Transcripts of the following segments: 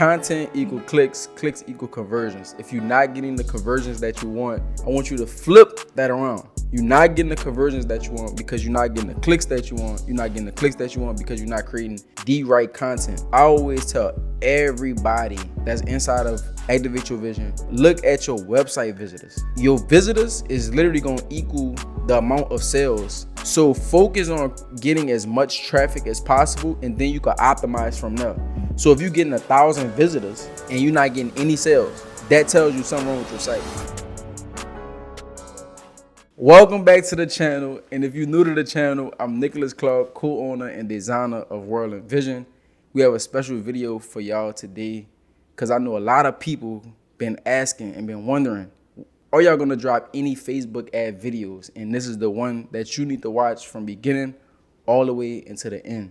content equal clicks, clicks equal conversions. If you're not getting the conversions that you want, I want you to flip that around. You're not getting the conversions that you want because you're not getting the clicks that you want. You're not getting the clicks that you want because you're not creating the right content. I always tell everybody that's inside of Activate Your Vision, look at your website visitors. Your visitors is literally going to equal the amount of sales. So focus on getting as much traffic as possible, and then you can optimize from there. So if you're getting 1,000 visitors and you're not getting any sales, that tells you something wrong with your site. Welcome back to the channel, and if you're new to the channel, I'm Nicholas Clark, co-owner and designer of WRLDINVSN. We have a special video for y'all today because I know a lot of people been asking and been wondering, are y'all gonna drop any Facebook ad videos? And this is the one that you need to watch from beginning all the way into the end.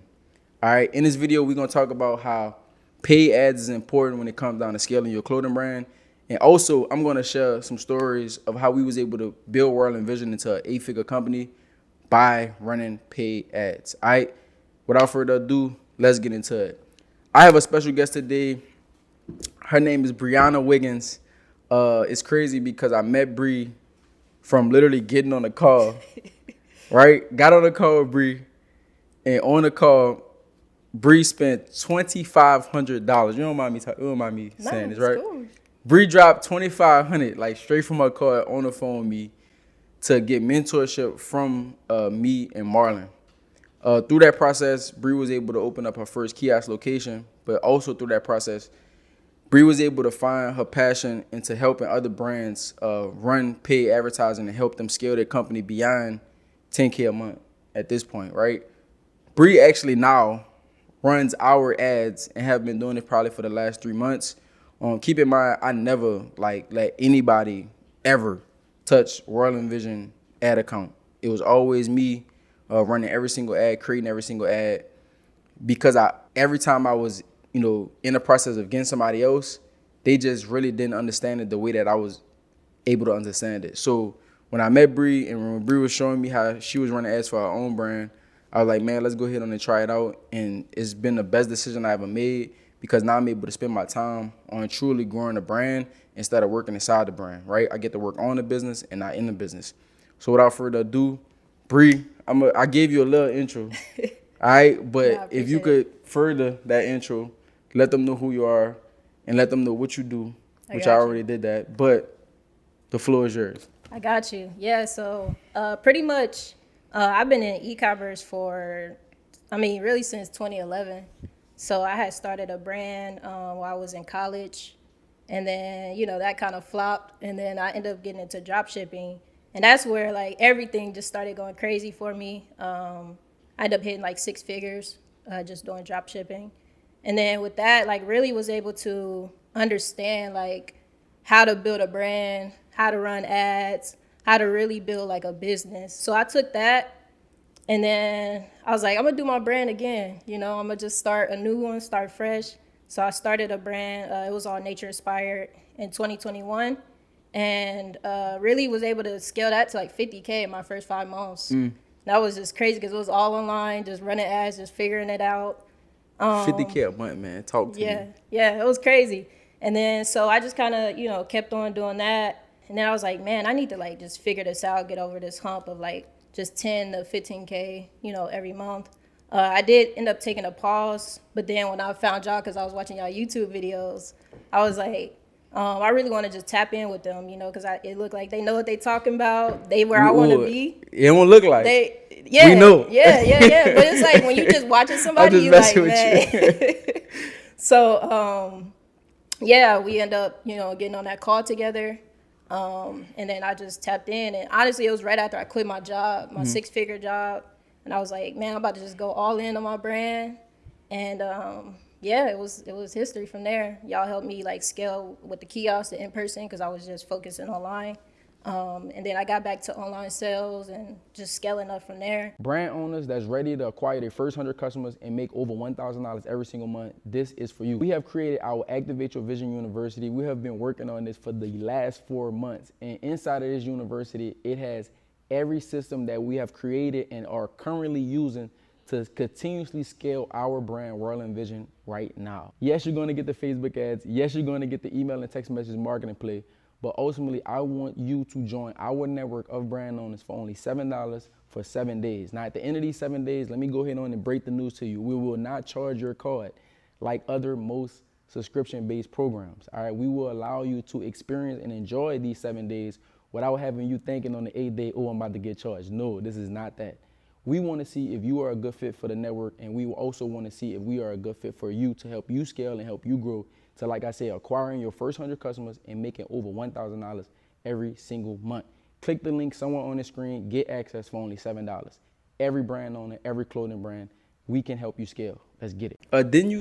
All right, in this video, we're gonna talk about how paid ads is important when it comes down to scaling your clothing brand. And also, I'm gonna share some stories of how we was able to build WRLDINVSN into an 8-figure company by running paid ads. All right, without further ado, let's get into it. I have a special guest today. Her name is Brianna Wiggins. It's crazy because I met Bree from literally getting on the call, right? Got on the call with Bree, and on the call, Bree spent $2,500. You don't mind me saying this, right? Cool. Bree dropped $2,500 like straight from her car on the phone with me to get mentorship from me and Marlon. Through that process, Bree was able to open up her first kiosk location, but also through that process, Bree was able to find her passion into helping other brands run paid advertising and help them scale their company beyond $10K a month at this point, right? Bree actually now runs our ads and have been doing it probably for the last 3 months. Keep in mind, I never let anybody ever touch WRLDINVSN ad account. It was always me running every single ad, creating every single ad, because every time I was in the process of getting somebody else, they just really didn't understand it the way that I was able to understand it. So when I met Bree and when Bree was showing me how she was running ads for her own brand, I was like, man, let's go ahead and try it out. And it's been the best decision I ever made because now I'm able to spend my time on truly growing the brand instead of working inside the brand, right? I get to work on the business and not in the business. So without further ado, Bree, I gave you a little intro, all right? But if you could further that intro, let them know who you are and let them know what you do, which I already did that. But the floor is yours. I got you. Yeah, so pretty much I've been in e-commerce really since 2011. So I had started a brand while I was in college. And then, that kind of flopped. And then I ended up getting into drop shipping. And that's where everything just started going crazy for me. I ended up hitting 6 figures just doing drop shipping. And then with that, really was able to understand how to build a brand, how to run ads, how to really build a business. So I took that and then I was like, I'm gonna do my brand again. I'm gonna just start a new one, start fresh. So I started a brand. It was all nature inspired in 2021 and really was able to scale that to 50K in my first 5 months. That was just crazy because it was all online, just running ads, just figuring it out. 50K a month, man. Talk to me. Yeah, it was crazy. And then so I just kind of, kept on doing that. And then I was like, man, I need to just figure this out, get over this hump of just 10 to 15K, every month. I did end up taking a pause, but then when I found y'all, because I was watching y'all YouTube videos, I was like, I really want to just tap in with them, because it looked like they know what they talking about. They where I want to be. It don't look like. We know. Yeah. But it's when you just watching somebody, you man. So, we end up, getting on that call together. And then I just tapped in. And honestly, it was right after I quit my job, my 6-figure job. And I was like, man, I'm about to just go all in on my brand. And, it was history from there. Y'all helped me scale with the kiosk, the in-person, because I was just focusing online. And then I got back to online sales and just scaling up from there. Brand owners that's ready to acquire their first 100 customers and make over $1,000 every single month, this is for you. We have created our Activate Your Vision University. We have been working on this for the last 4 months. And inside of this university, it has every system that we have created and are currently using to continuously scale our brand, Whirling Vision, right now. Yes, you're going to get the Facebook ads. Yes, you're going to get the email and text message marketing play. But ultimately, I want you to join our network of brand owners for only $7 for 7 days. Now, at the end of these 7 days, let me go ahead on and break the news to you. We will not charge your card like other most subscription-based programs. All right, we will allow you to experience and enjoy these 7 days without having you thinking on the 8th day, oh, I'm about to get charged. No, this is not that. We want to see if you are a good fit for the network, and we also want to see if we are a good fit for you to help you scale and help you grow to, like I said, acquiring your first 100 customers and making over $1,000 every single month. Click the link somewhere on the screen, get access for only $7. Every brand owner, every clothing brand, we can help you scale. Let's get it. Didn't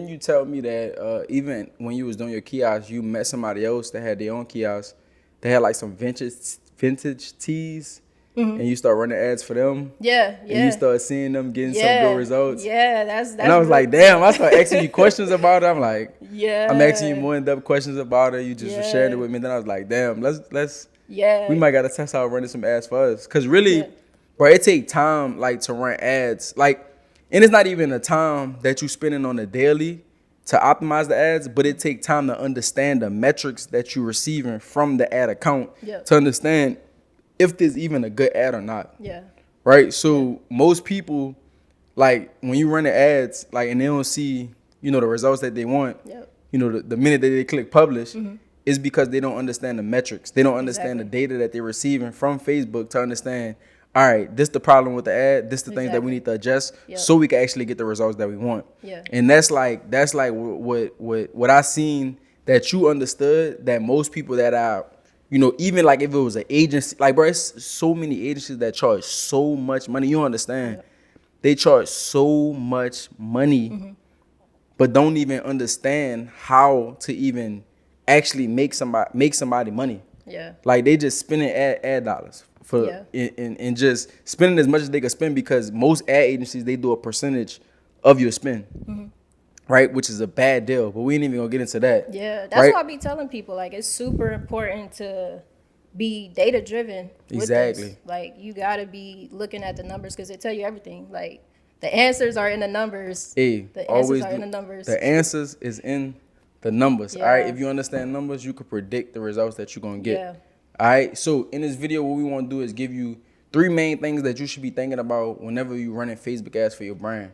you tell me that even when you was doing your kiosk, you met somebody else that had their own kiosk, they had like some vintage tees? Mm-hmm. And you start running ads for them. Yeah. And you start seeing them getting some good results. Yeah, that's and I was like, damn, I started asking you questions about it. I'm like, yeah. I'm asking you more in-depth questions about it. You just shared it with me. Then I was like, damn, let's we might got to test out running some ads for us. Because really, bro, it take time like to run ads. Like, and it's not even a time that you spending on a daily to optimize the ads, but it take time to understand the metrics that you're receiving from the ad account to understand if there's even a good ad or not. Yeah. Right? So most people, like, when you run the ads, like, and they don't see, you know, the results that they want, you know, the minute that they click publish, is because they don't understand the metrics. They don't understand the data that they're receiving from Facebook to understand, all right, this the problem with the ad, this the things that we need to adjust so we can actually get the results that we want. Yeah. And that's like what I seen that you understood, that most people that are, you know, even like if it was an agency, like, bro, it's so many agencies that charge so much money. You understand? They charge so much money, but don't even understand how to even actually make somebody money. Yeah. Like, they just spending ad dollars for and just spending as much as they can spend, because most ad agencies, they do a percentage of your spend. Right, which is a bad deal, but we ain't even gonna get into that. Yeah, that's why I be telling people, like, it's super important to be data driven. Exactly. Like, you gotta be looking at the numbers, because they tell you everything. Like, the answers are in the numbers. The answers are in the numbers. The answers is in the numbers. All right, if you understand numbers, you can predict the results that you're gonna get. Yeah. All right. So in this video, what we want to do is give you 3 main things that you should be thinking about whenever you're running Facebook ads for your brand.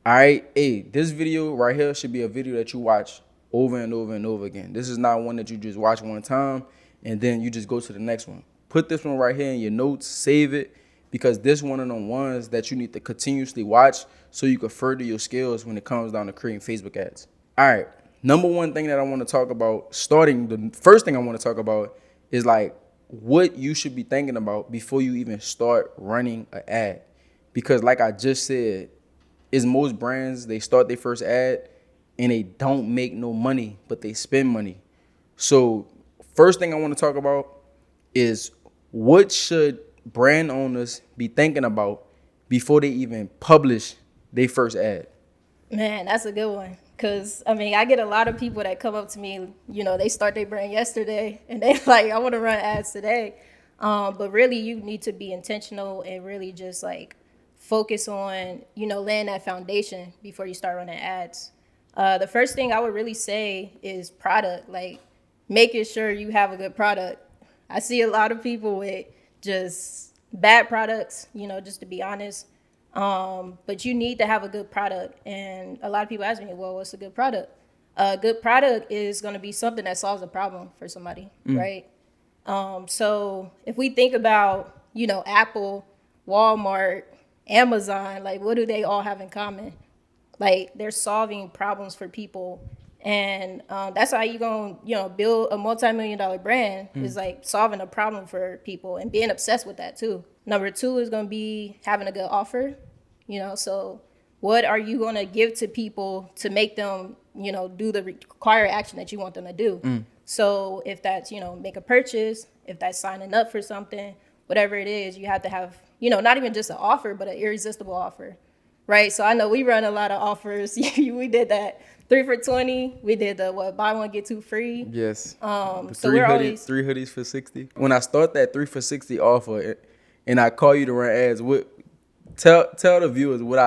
All right, this video right here should be a video that you watch over and over and over again. This is not one that you just watch one time and then you just go to the next one. Put this one right here in your notes, save it, because this one of the ones that you need to continuously watch so you can further your skills when it comes down to creating Facebook ads. All right, number one thing that I want to talk about, the first thing I want to talk about is like what you should be thinking about before you even start running an ad. Because like I just said, is most brands, they start their first ad and they don't make no money, but they spend money. So first thing I want to talk about is what should brand owners be thinking about before they even publish their first ad? Man, that's a good one. Because, I mean, I get a lot of people that come up to me, you know, they start their brand yesterday and they like, I want to run ads today. But really, you need to be intentional and really just like focus on, you know, laying that foundation before you start running ads. The first thing I would really say is product, like making sure you have a good product. I see a lot of people with just bad products, you know, just to be honest. But you need to have a good product. And a lot of people ask me, well, what's a good product? A good product is going to be something that solves a problem for somebody, right? So if we think about, you know, Apple, Walmart, Amazon, like what do they all have in common? Like they're solving problems for people. And that's how you're going to, you know, build a multi-million-dollar brand is like solving a problem for people and being obsessed with that too. Number 2 is going to be having a good offer, you know, so what are you going to give to people to make them, you know, do the required action that you want them to do? So if that's, you know, make a purchase, if that's signing up for something, whatever it is, you have to have, you know, not even just an offer, but an irresistible offer, right? So I know we run a lot of offers. We did that 3 for $20. We did the buy one get 2 free. Yes. So three hoodies for $60. When I start that 3 for $60 offer, and I call you to run ads, Tell the viewers what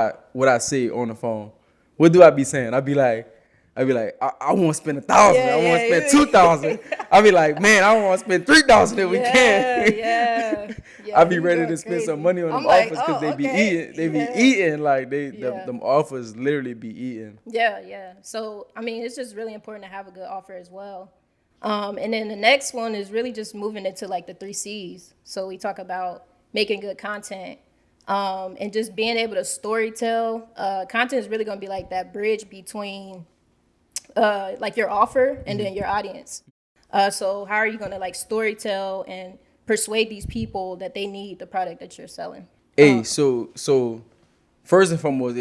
I say on the phone. What do I be saying? I be like, I want to spend 1,000. I want to spend 2,000. I be like, man, I want to spend 3,000 if we can. Yeah. I be ready to spend some money on them offers because they be eating. They be eating like them offers literally be eating. Yeah. So I mean, it's just really important to have a good offer as well. And then the next one is really just moving into like the 3 C's. So we talk about making good content. And just being able to story tell. Content is really going to be like that bridge between like your offer and then your audience. So how are you going to like story tell and persuade these people that they need the product that you're selling? Hey, so first and foremost,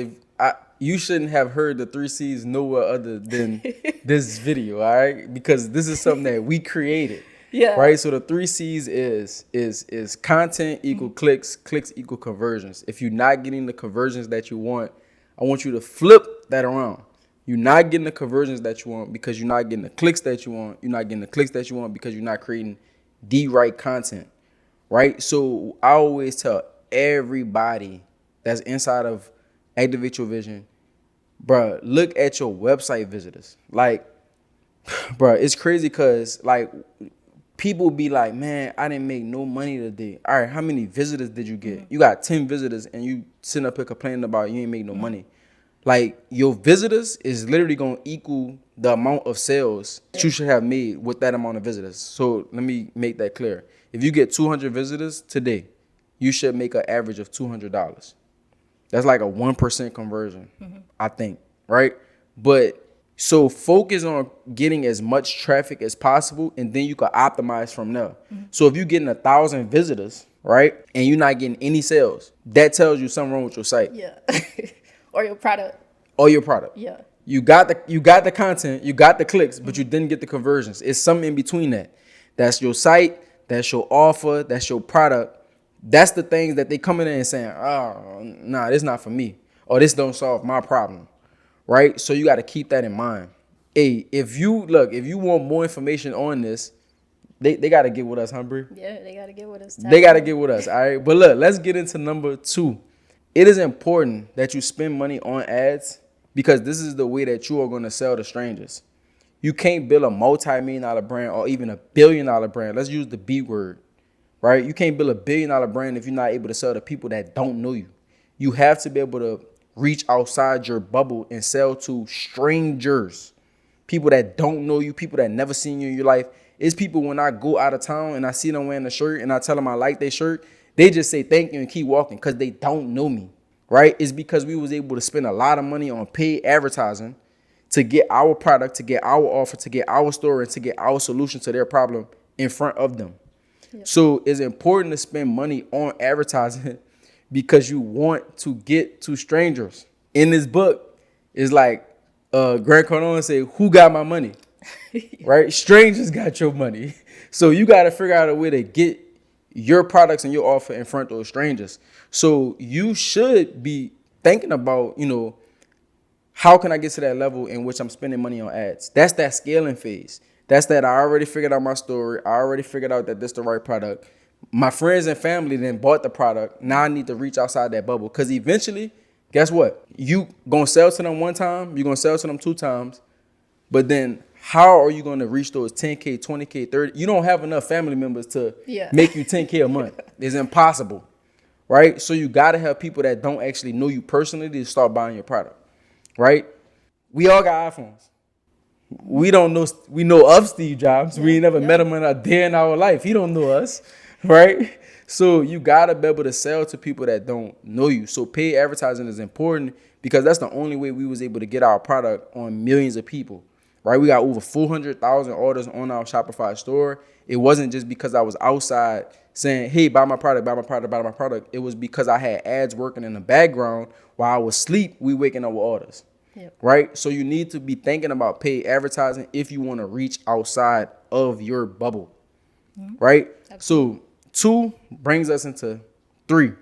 you shouldn't have heard the 3 C's nowhere other than this video, all right? Because this is something that we created. Yeah. Right. So the 3 C's is content equal clicks equal conversions. If you're not getting the conversions that you want, I want you to flip that around. You're not getting the conversions that you want because you're not getting the clicks that you want. You're not getting the clicks that you want because you're not creating the right content. Right. So I always tell everybody that's inside of Activate Your Vision, bruh, look at your website visitors. Like, bruh, it's crazy because like people be like, man, I didn't make no money today. All right, how many visitors did you get? You got 10 visitors and you sitting up here complaining about you ain't make no money. Like, your visitors is literally going to equal the amount of sales that you should have made with that amount of visitors. So let me make that clear. If you get 200 visitors today, you should make an average of $200. That's like a 1% conversion, I think, right? But so focus on getting as much traffic as possible, and then you can optimize from there. So if you're getting 1,000 visitors, right, and you're not getting any sales, that tells you something wrong with your site. Yeah. Or your product. Yeah. You got the content, you got the clicks, but you didn't get the conversions. It's something in between that. That's your site, that's your offer, that's your product. That's the things that they come in and saying, oh, nah, this not for me, or this don't solve my problem. Right? So you got to keep that in mind. Hey, if you want more information on this, they got to get with us, Humphrey. Yeah, they got to get with us. They got to get with us. All right. But look, let's get into number 2. It is important that you spend money on ads because this is the way that you are going to sell to strangers. You can't build a multi-million-dollar brand or even a billion-dollar brand. Let's use the B word, right? You can't build a billion-dollar brand if you're not able to sell to people that don't know you. You have to be able to reach outside your bubble and sell to strangers, people that don't know you, people that never seen you in your life. It's people when I go out of town and I see them wearing a shirt and I tell them I like their shirt, they just say thank you and keep walking because they don't know me, right? It's because we was able to spend a lot of money on paid advertising to get our product, to get our offer, to get our story, and to get our solution to their problem in front of them. Yep. So it's important to spend money on advertising because you want to get to strangers. In this book, it's like Grant Cardone say, who got my money? Right? Strangers got your money. So you got to figure out a way to get your products and your offer in front of those strangers. So you should be thinking about, how can I get to that level in which I'm spending money on ads? That's that scaling phase. That's that I already figured out my story. I already figured out that this is the right product. My friends and family then bought the product. Now I need to reach outside that bubble. Because eventually, guess what? You going to sell to them 1 time. You're going to sell to them 2 times. But then how are you going to reach those 10K, 20K, 30? You don't have enough family members to make you 10K a month. It's impossible. Right? So you got to have people that don't actually know you personally to start buying your product. Right? We all got iPhones. We know of Steve Jobs. We ain't never met him in a day in our life. He don't know us. Right? So you got to be able to sell to people that don't know you. So paid advertising is important because that's the only way we was able to get our product on millions of people. Right? We got over 400,000 orders on our Shopify store. It wasn't just because I was outside saying, hey, buy my product, buy my product, buy my product. It was because I had ads working in the background while I was asleep. We waking up with orders. Yep. Right? So you need to be thinking about paid advertising if you want to reach outside of your bubble. Right? Absolutely. So 2 brings us into 3.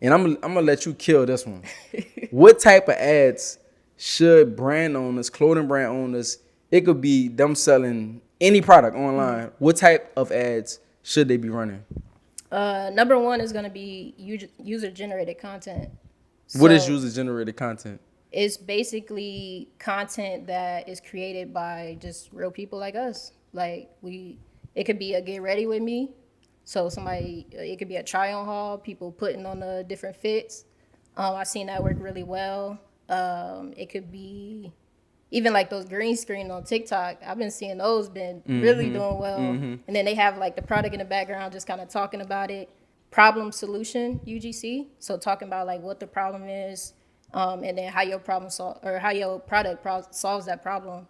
And I'm gonna let you kill this one. What type of ads should brand owners, clothing brand owners, it could be them selling any product online. What type of ads should they be running? Number one is going to be user generated content. What is So user generated content? it's basically content that is created by just real people like us. Like it could be a get ready with me. So it could be a try on haul, people putting on the different fits. I've seen that work really well. It could be even like those green screen on TikTok. I've been seeing those been really doing well. And then they have like the product in the background, just kind of talking about it. Problem solution UGC. So talking about like what the problem is, and then how your how your product solves that problem.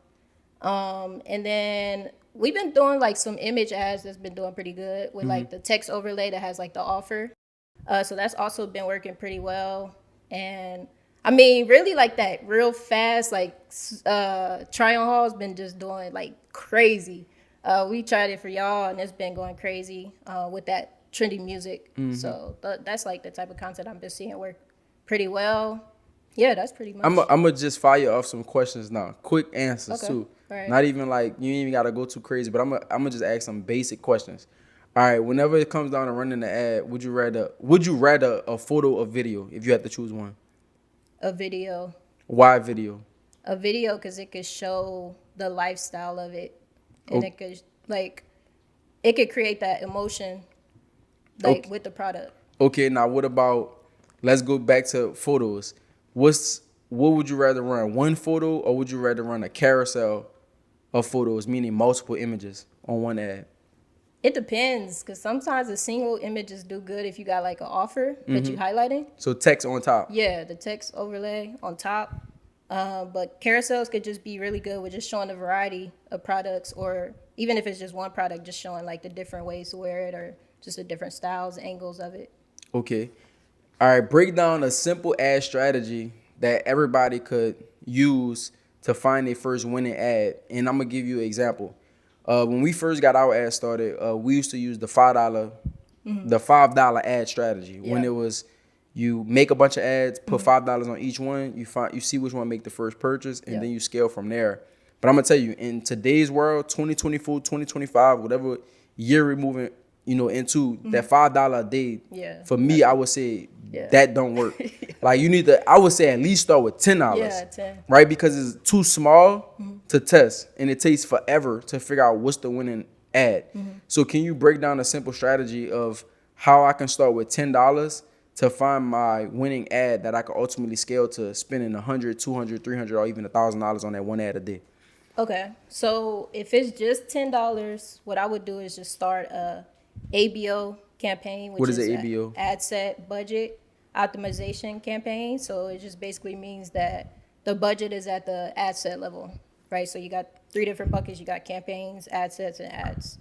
And then we've been doing like some image ads that's been doing pretty good with like the text overlay that has like the offer. So that's also been working pretty well. And I mean, really like that real fast, like try on haul has been just doing like crazy. We tried it for y'all and it's been going crazy with that trendy music. So that's like the type of content I've been seeing work pretty well. Yeah, that's pretty much. I'm gonna just fire off some questions now. Quick answers too. Right. Not even like you ain't even gotta go too crazy, but I'm gonna just ask some basic questions. All right, whenever it comes down to running the ad, would you rather a photo or video if you had to choose one? A video. Why video? A video because it could show the lifestyle of it, and it could create that emotion, like with the product. Okay, now what about? Let's go back to photos. What would you rather run? One photo or would you rather run a carousel of photos, meaning multiple images on one ad? It depends, because sometimes the single images do good if you got like an offer that you highlighting. So text on top. Yeah, the text overlay on top. But carousels could just be really good with just showing a variety of products, or even if it's just one product, just showing like the different ways to wear it or just the different styles, angles of it. Okay. All right, break down a simple ad strategy that everybody could use to find their first winning ad. And I'm going to give you an example. When we first got our ad started, we used to use the $5 ad strategy. Yeah. When it was you make a bunch of ads, put $5 on each one, you see which one make the first purchase, and then you scale from there. But I'm going to tell you, in today's world, 2024, 2025, whatever year we're moving into, that $5 a day, for me, I would say that don't work. Like you need to, I would say at least start with $10. Yeah, 10. Right? Because it's too small to test and it takes forever to figure out what's the winning ad. So can you break down a simple strategy of how I can start with $10 to find my winning ad that I can ultimately scale to spending $100, $200, $300, or even $1,000 on that one ad a day? Okay, so if it's just $10, what I would do is just start a ABO campaign, which What is is an ABO? Ad set budget optimization campaign. So it just basically means that the budget is at the ad set level, right? So you got 3 different buckets. You got campaigns, ad sets, and ads.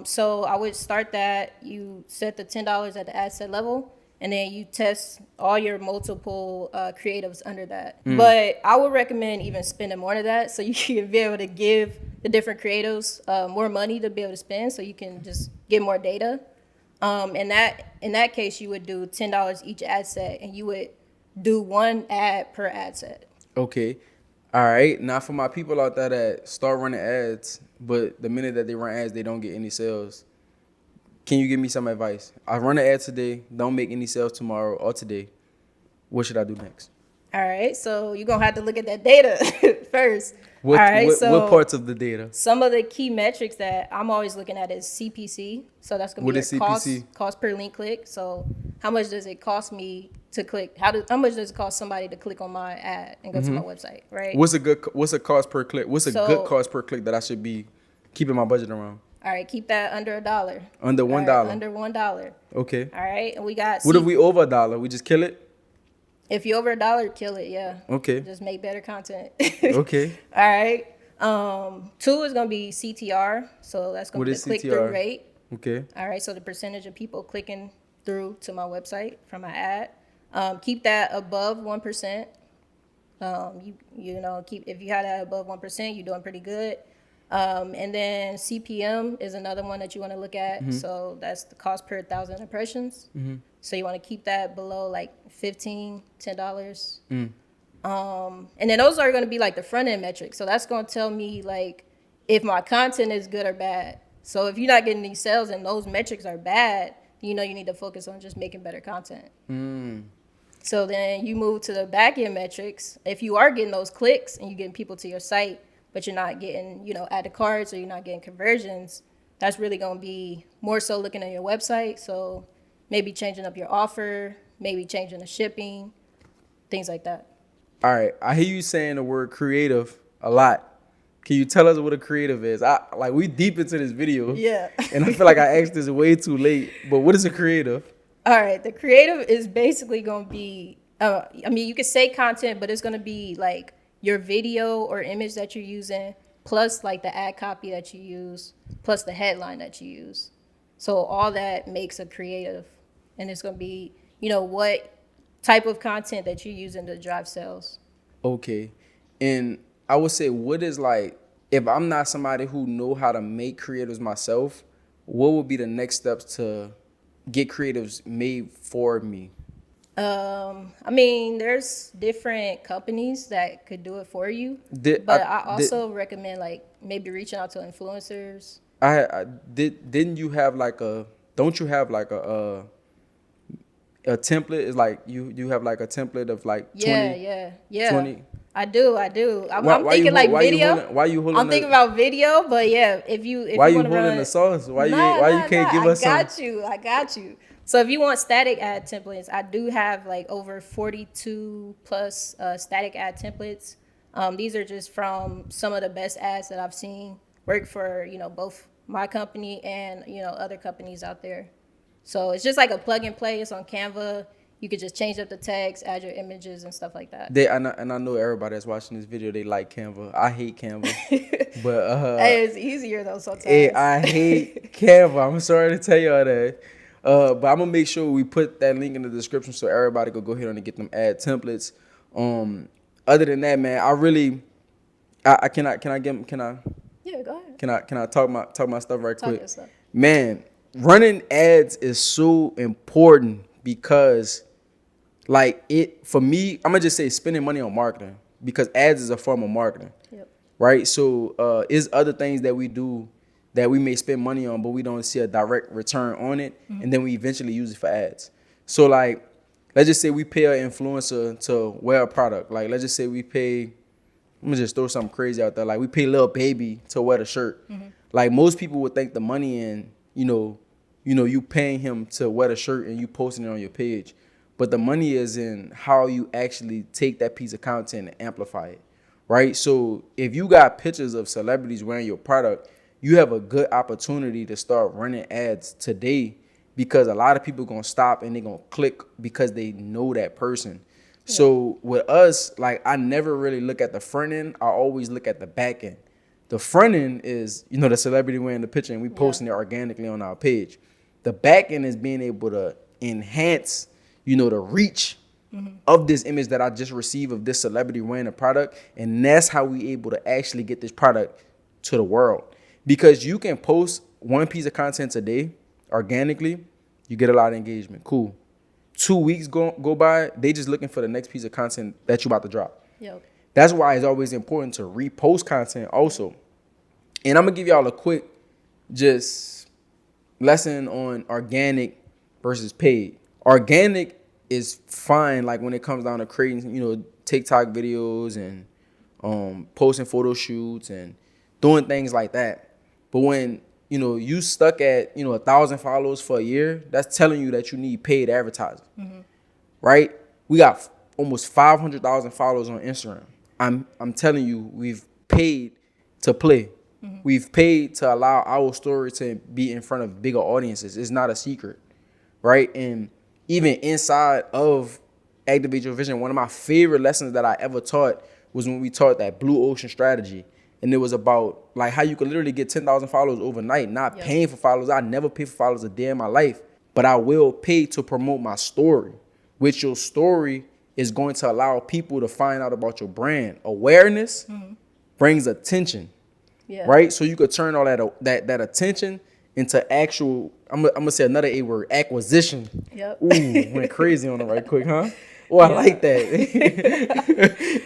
So I would start that. You set the $10 at the ad set level, and then you test all your multiple creatives under that. But I would recommend even spending more than that, so you can be able to give the different creatives more money to be able to spend, so you can just get more data. In that case, you would do $10 each ad set, and you would do 1 ad per ad set. Okay. All right. Now for my people out there that start running ads, but the minute that they run ads, they don't get any sales. Can you give me some advice? I run an ad today, don't make any sales tomorrow or today. What should I do next? All right, so you're going to have to look at that data first. What parts of the data? Some of the key metrics that I'm always looking at is CPC. So that's going to be your cost per link click. So how much does it cost me to click? How much does it cost somebody to click on my ad and go to my website, right? What's a cost per click? What's a good cost per click that I should be keeping my budget around? All right, keep that under $1. Under $1. Right, under $1. Okay. All right, and we got. What if we over $1? We just kill it? If you over $1, kill it. Yeah. Okay. Just make better content. Okay. All right. 2 is gonna be CTR, so that's gonna be the click through rate. Okay. All right, so the percentage of people clicking through to my website from my ad. Keep that above 1%. If you had that above 1%, you're doing pretty good. And then CPM is another one that you want to look at. So that's the cost per 1,000 impressions. So you want to keep that below like $15, $10. And then those are going to be like the front end metrics. So that's going to tell me like if my content is good or bad. So if you're not getting these sales and those metrics are bad, you know you need to focus on just making better content. So then you move to the back end metrics. If you are getting those clicks and you're getting people to your site, but you're not getting, you know, add to carts or you're not getting conversions, that's really going to be more so looking at your website. So maybe changing up your offer, maybe changing the shipping, things like that. All right, I hear you saying the word creative a lot. Can you tell us what a creative is? We deep into this video. Yeah. And I feel like I asked this way too late. But what is a creative? All right, the creative is basically going to be, you could say content, but it's going to be like your video or image that you're using, plus like the ad copy that you use, plus the headline that you use. So all that makes a creative. And it's going to be, you know, what type of content that you're using to drive sales. Okay. And I would say, what is like, if I'm not somebody who know how to make creatives myself, what would be the next steps to get creatives made for me? There's different companies that could do it for you, but I also recommend like maybe reaching out to influencers. Didn't you have like don't you have like a template? Is like you have like a template of like 20? Yeah. 20? I do. I'm thinking like video. Why you holding? I'm thinking about video, but yeah, if you why you want to holding run the sauce? Why you can't give us some? I got you. So if you want static ad templates, I do have like over 42 plus static ad templates. These are just from some of the best ads that I've seen work for, you know, both my company and, you know, other companies out there. So it's just like a plug and play. It's on Canva. You could just change up the text, add your images and stuff like that. And I know everybody that's watching this video, they like Canva. I hate Canva. But hey, it's easier though sometimes. Hey, I hate Canva. I'm sorry to tell y'all that. But I'm gonna make sure we put that link in the description so everybody could go ahead and get them ad templates. Other than that, man, can I Yeah, go ahead. Can I talk my stuff right quick? Man, running ads is so important because like for me, I'm gonna just say spending money on marketing because ads is a form of marketing. Yep. Right? So is other things that we do that we may spend money on, but we don't see a direct return on it, and then we eventually use it for ads. So like, let's just say we pay an influencer to wear a product. Like, let's just say we pay, I'm gonna just throw something crazy out there. Like, we pay Lil Baby to wear the shirt. Like, most people would think the money in, you paying him to wear the shirt and you posting it on your page. But the money is in how you actually take that piece of content and amplify it, right? So if you got pictures of celebrities wearing your product, you have a good opportunity to start running ads today because a lot of people going to stop and they're going to click because they know that person. Yeah. So with us, like, I never really look at the front end. I always look at the back end. The front end is, the celebrity wearing the picture and we posting it organically on our page. The back end is being able to enhance, the reach of this image that I just received of this celebrity wearing a product. And that's how we able to actually get this product to the world. Because you can post one piece of content today organically, you get a lot of engagement. Cool. 2 weeks go by, they just looking for the next piece of content that you about to drop. Yep. That's why it's always important to repost content also. And I'm going to give y'all a quick just lesson on organic versus paid. Organic is fine, like when it comes down to creating, TikTok videos and posting photo shoots and doing things like that. But when, you stuck at, 1,000 followers for a year, that's telling you that you need paid advertising, right? We got almost 500,000 followers on Instagram. I'm telling you, we've paid to play. We've paid to allow our story to be in front of bigger audiences. It's not a secret, right? And even inside of Activate Your Vision, one of my favorite lessons that I ever taught was when we taught that blue ocean strategy. And it was about like how you could literally get 10,000 followers overnight, not paying for followers. I never pay for followers a day in my life, but I will pay to promote my story, which your story is going to allow people to find out about your brand. Awareness brings attention, right? So you could turn all that attention into actual, I'm gonna say another A word, acquisition. Yep. Ooh, went crazy on it right quick, huh? Oh, I like that.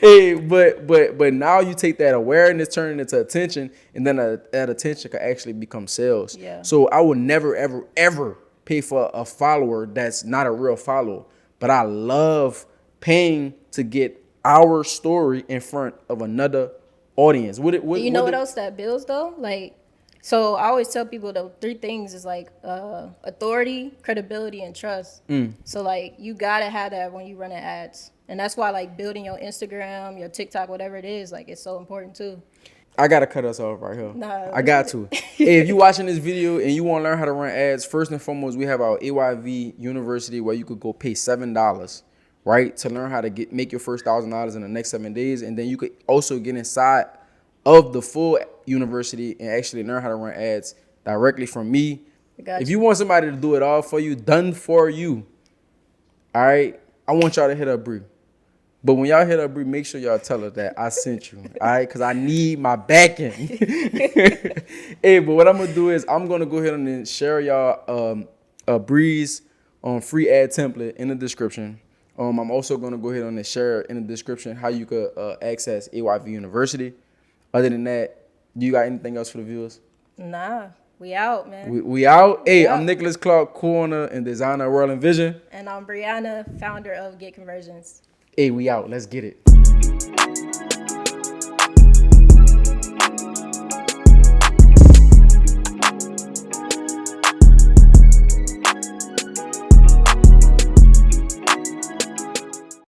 Hey, but now you take that awareness, turn it into attention, and then that attention can actually become sales. Yeah. So I would never, ever, ever pay for a follower that's not a real follower. But I love paying to get our story in front of another audience. You know what else that builds though? Like, so I always tell people the three things is like authority, credibility, and trust. So like you gotta have that when you run ads, and that's why like building your Instagram, your TikTok, whatever it is, like it's so important too. I gotta cut us off right here. Nah. I got to. Hey, if you watching this video and you want to learn how to run ads, first and foremost, we have our AYV University where you could go pay $7, right, to learn how to make your first $1,000 in the next 7 days, and then you could also get inside of the full university and actually learn how to run ads directly from me. If you want somebody to do it all for you, done for you, all right, I want y'all to hit up Bree. But when y'all hit up Bree, make sure y'all tell her that I sent you, all right? Because I need my backing. Hey, but what I'm going to do is I'm going to go ahead and share y'all Bree's free ad template in the description. I'm also going to go ahead and share in the description how you could access AYV University. Other than that, do you got anything else for the viewers? Nah, we out, man. We out. Hey, I'm Nicholas Clark, co-owner and designer of WRLDINVSN. And I'm Brianna, founder of Get Conversions. Hey, we out. Let's get it.